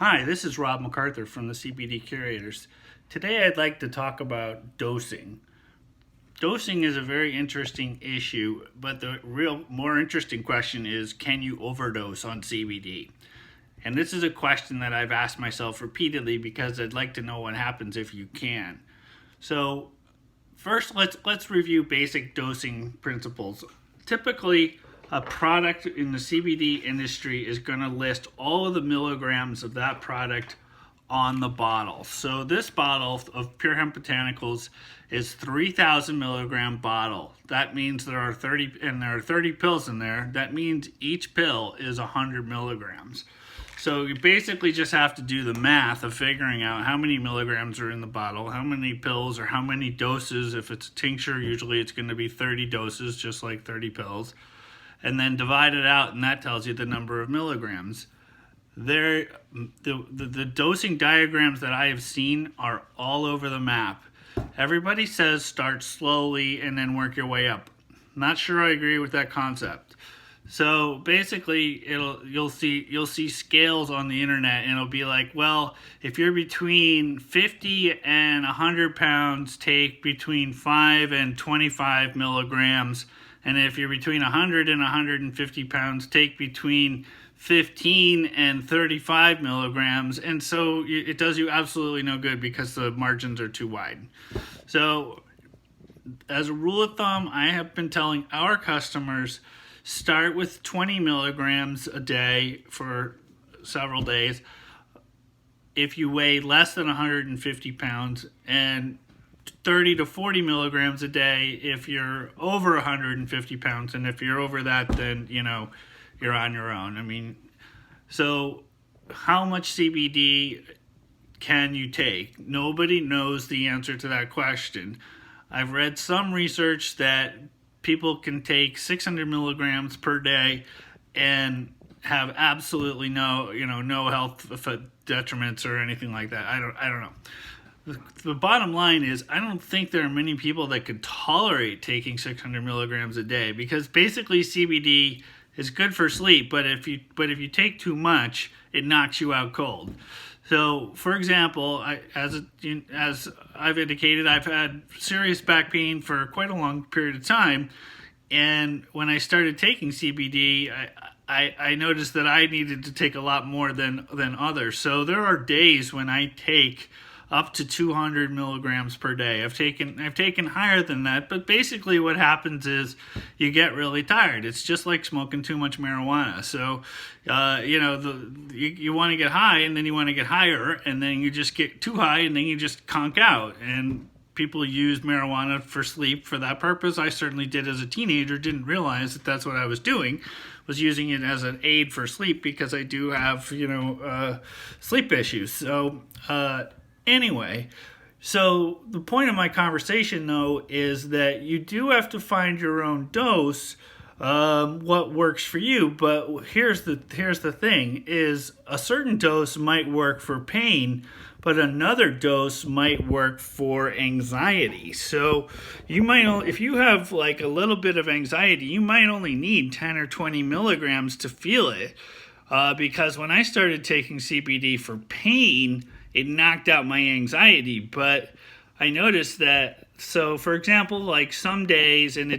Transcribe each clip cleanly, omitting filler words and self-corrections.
Hi, this is Rob MacArthur from the CBD Curators. Today I'd like to talk about dosing. Dosing is a very interesting issue, but the real more interesting question is, can you overdose on CBD? And this is a question that I've asked myself repeatedly because I'd like to know what happens if you can. So, first let's review basic dosing principles. Typically, a product in the CBD industry is going to list all of the milligrams of that product on the bottle. So this bottle of Pure Hemp Botanicals is 3,000 milligram bottle. That means there are 30 pills in there. That means each pill is 100 milligrams. So you basically just have to do the math of figuring out how many milligrams are in the bottle, how many pills, or how many doses. If it's a tincture, usually it's going to be 30 doses, just like 30 pills, and then divide it out, and that tells you the number of milligrams. The dosing diagrams that I have seen are all over the map. Everybody says start slowly and then work your way up. Not sure I agree with that concept. So basically, you'll see scales on the internet, and it'll be like, well, if you're between 50 and 100 pounds, take between 5 and 25 milligrams. And if you're between 100 and 150 pounds, take between 15 and 35 milligrams. And so it does you absolutely no good because the margins are too wide. So as a rule of thumb, I have been telling our customers, start with 20 milligrams a day for several days. If you weigh less than 150 pounds, and 30 to 40 milligrams a day if you're over 150 pounds, and if you're over that, then you're on your own. I mean, so how much CBD can you take? Nobody knows the answer to that question. I've read some research that people can take 600 milligrams per day and have absolutely no health detriments or anything like that. I don't know. The bottom line is, I don't think there are many people that could tolerate taking 600 milligrams a day, because basically CBD is good for sleep, but if you take too much, it knocks you out cold. So, for example, as I've indicated, I've had serious back pain for quite a long period of time, and when I started taking CBD, I noticed that I needed to take a lot more than others. So there are days when I take up to 200 milligrams per day. I've taken higher than that, but basically what happens is you get really tired. It's just like smoking too much marijuana. So, you want to get high, and then you want to get higher, and then you just get too high, and then you just conk out. And people use marijuana for sleep for that purpose. I certainly did as a teenager. Didn't realize that that's what I was doing. Was using it as an aid for sleep because I do have sleep issues. So. Anyway, so the point of my conversation, though, is that you do have to find your own dose, what works for you. But here's the thing: is a certain dose might work for pain, but another dose might work for anxiety. So you might, if you have like a little bit of anxiety, you might only need 10 or 20 milligrams to feel it. Because when I started taking CBD for pain, it knocked out my anxiety, but I noticed that, so for example, like some days, and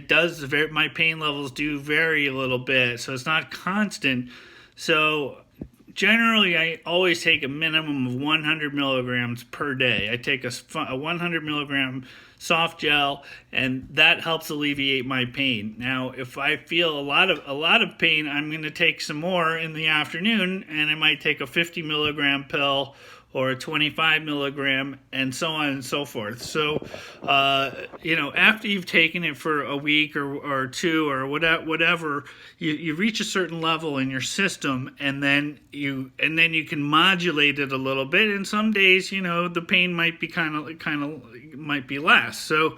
my pain levels do vary a little bit, so it's not constant. So generally, I always take a minimum of 100 milligrams per day. I take a 100 milligram soft gel, and that helps alleviate my pain. Now, if I feel a lot of pain, I'm going to take some more in the afternoon, and I might take a 50 milligram pill or a 25 milligram, and so on and so forth. So, after you've taken it for a week or two or whatever, you reach a certain level in your system, and then you can modulate it a little bit. And some days, the pain might be kind of might be less. So,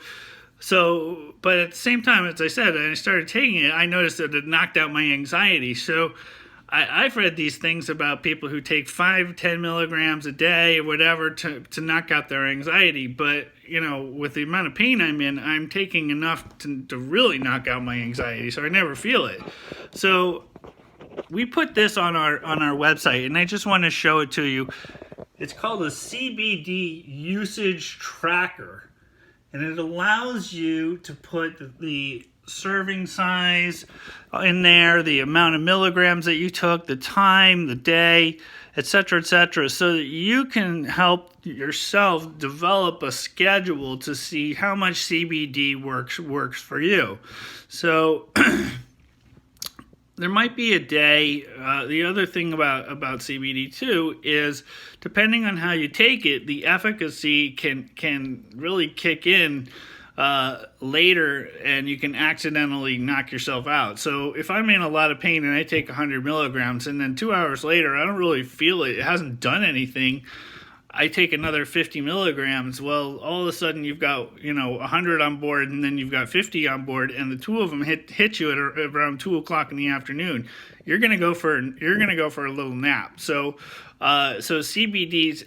but at the same time, as I said, I started taking it, I noticed that it knocked out my anxiety. So I've read these things about people who take 5-10 milligrams a day or whatever to knock out their anxiety. But, with the amount of pain I'm in, I'm taking enough to really knock out my anxiety. So I never feel it. So we put this on our website, and I just want to show it to you. It's called a CBD usage tracker, and it allows you to put the serving size in there, the amount of milligrams that you took, the time, the day, etc., etc., so that you can help yourself develop a schedule to see how much CBD works for you. So there might be a day. The other thing about CBD too is, depending on how you take it, the efficacy can really kick in later, and you can accidentally knock yourself out. So if I'm in a lot of pain and I take 100 milligrams, and then 2 hours later I don't really feel it, it hasn't done anything, I take another 50 milligrams, well, all of a sudden you've got 100 on board, and then you've got 50 on board, and the two of them hit you at around 2 o'clock in the afternoon. You're gonna go for a little nap. So CBD's,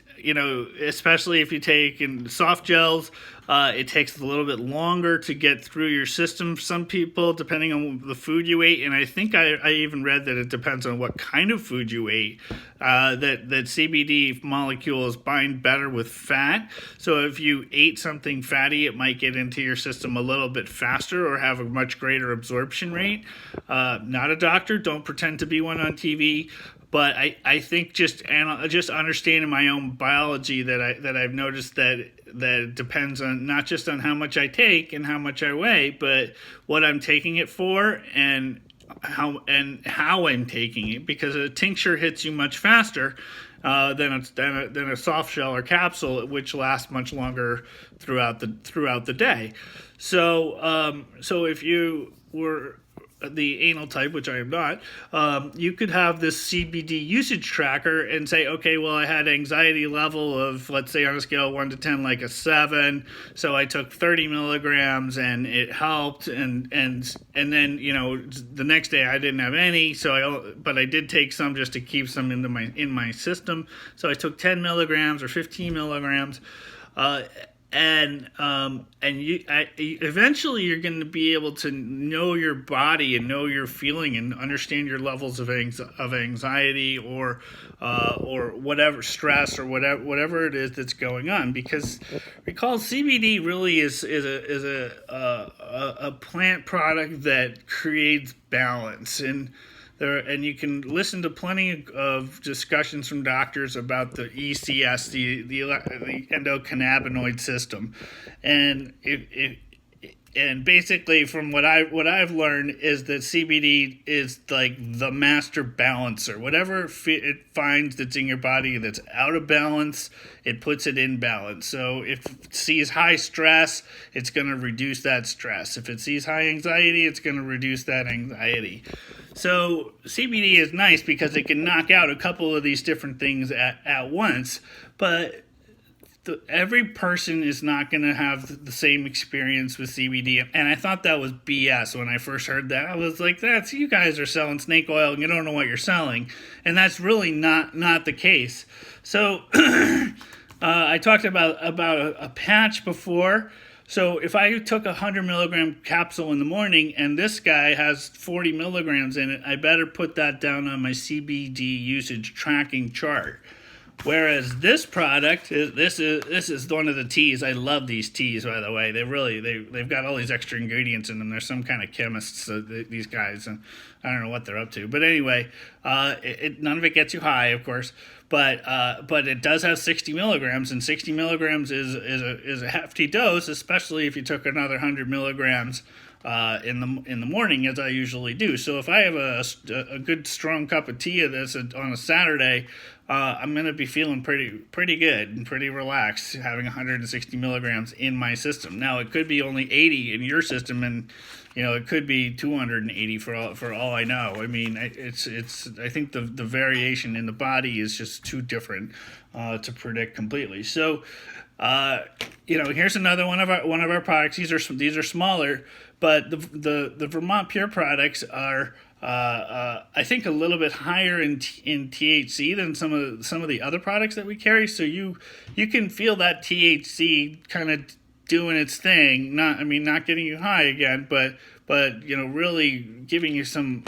especially if you take in soft gels, it takes a little bit longer to get through your system. Some people, depending on the food you ate, and I think I even read that it depends on what kind of food you ate, that CBD molecules bind better with fat. So if you ate something fatty, it might get into your system a little bit faster or have a much greater absorption rate. Not a doctor, don't pretend to be one on TV. But I think just understanding my own biology, that I've noticed that it depends on not just on how much I take and how much I weigh, but what I'm taking it for and how I'm taking it, because a tincture hits you much faster than a soft shell or capsule, which lasts much longer throughout the day. So if you were the anal type, which I am not, you could have this CBD usage tracker and say, okay, well, I had anxiety level of, let's say on a scale of 1 to 10, like a 7. So I took 30 milligrams and it helped. And then, the next day I didn't have any. But I did take some just to keep some in my system. So I took 10 milligrams or 15 milligrams. Eventually you're going to be able to know your body and know your feeling and understand your levels of anxiety or whatever stress or whatever it is that's going on, because recall CBD really is a plant product that creates balance. And you can listen to plenty of discussions from doctors about the ECS, the endocannabinoid system, and and basically from what I've learned is that CBD is like the master balancer. Whatever it finds that's in your body that's out of balance, it puts it in balance. So if it sees high stress, it's going to reduce that stress. If it sees high anxiety, it's going to reduce that anxiety. So CBD is nice because it can knock out a couple of these different things at once, but every person is not going to have the same experience with CBD. And I thought that was BS when I first heard that. I was like, you guys are selling snake oil and you don't know what you're selling. And that's really not the case. So I talked about a patch before. So if I took a 100 milligram capsule in the morning and this guy has 40 milligrams in it, I better put that down on my CBD usage tracking chart. Whereas this product, this is one of the teas. I love these teas, by the way. They've got all these extra ingredients in them. They're some kind of chemists, these guys, and I don't know what they're up to. But anyway, none of it gets you high, of course. But it does have 60 milligrams, and 60 milligrams is a hefty dose, especially if you took another 100 milligrams in the morning, as I usually do. So if I have a good strong cup of tea of this on a Saturday, I'm going to be feeling pretty good and pretty relaxed having 160 milligrams in my system. Now, it could be only 80 in your system, and it could be 280 for all I know. I mean, it's I think the variation in the body is just too different to predict completely. So, here's another one of our products. These are smaller, but the Vermont Pure products are I think a little bit higher in THC than some of the other products that we carry. So you can feel that THC kind of doing its thing. Not getting you high again, but but really giving you some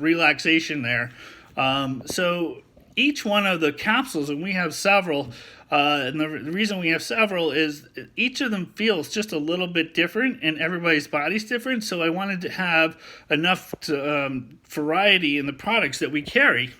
relaxation there. So each one of the capsules, and we have several, and the reason we have several is each of them feels just a little bit different, and everybody's body's different. So I wanted to have enough variety in the products that we carry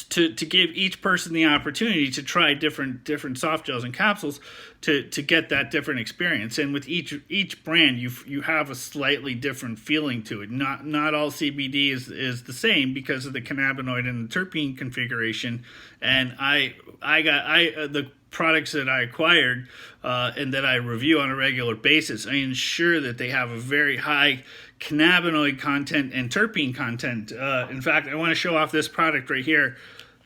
to give each person the opportunity to try different soft gels and capsules to get that different experience. And with each brand, you have a slightly different feeling to it. Not all CBD is the same because of the cannabinoid and the terpene configuration. And the products that I acquired and that I review on a regular basis, I ensure that they have a very high cannabinoid content and terpene content. In fact, I want to show off this product right here.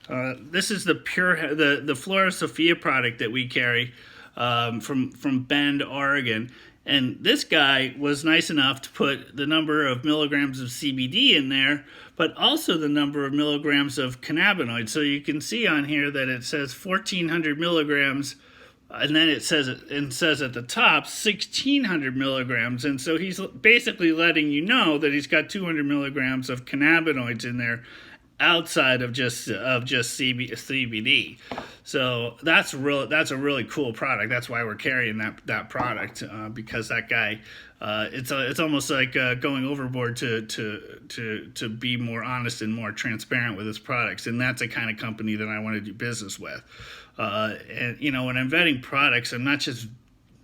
This is the Flora Sophia product that we carry from Bend, Oregon. And this guy was nice enough to put the number of milligrams of CBD in there, but also the number of milligrams of cannabinoids. So you can see on here that it says 1,400 milligrams, and then it says at the top 1,600 milligrams. And so he's basically letting you know that he's got 200 milligrams of cannabinoids in there outside of just CBD. So that's a really cool product. That's why we're carrying that product, because that guy, it's almost like going overboard to be more honest and more transparent with his products. And that's the kind of company that I want to do business with. And when I'm vetting products, I'm not just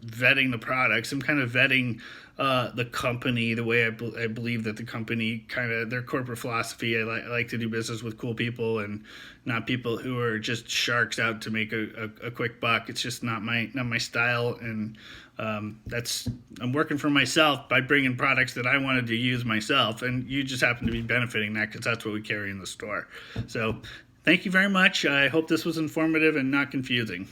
vetting the products. I'm kind of vetting the company, the way I believe that the company, kind of their corporate philosophy. I like to do business with cool people and not people who are just sharks out to make a quick buck. It's just not my style. And I'm working for myself by bringing products that I wanted to use myself, and you just happen to be benefiting that because that's what we carry in the store. So thank you very much. I hope this was informative and not confusing.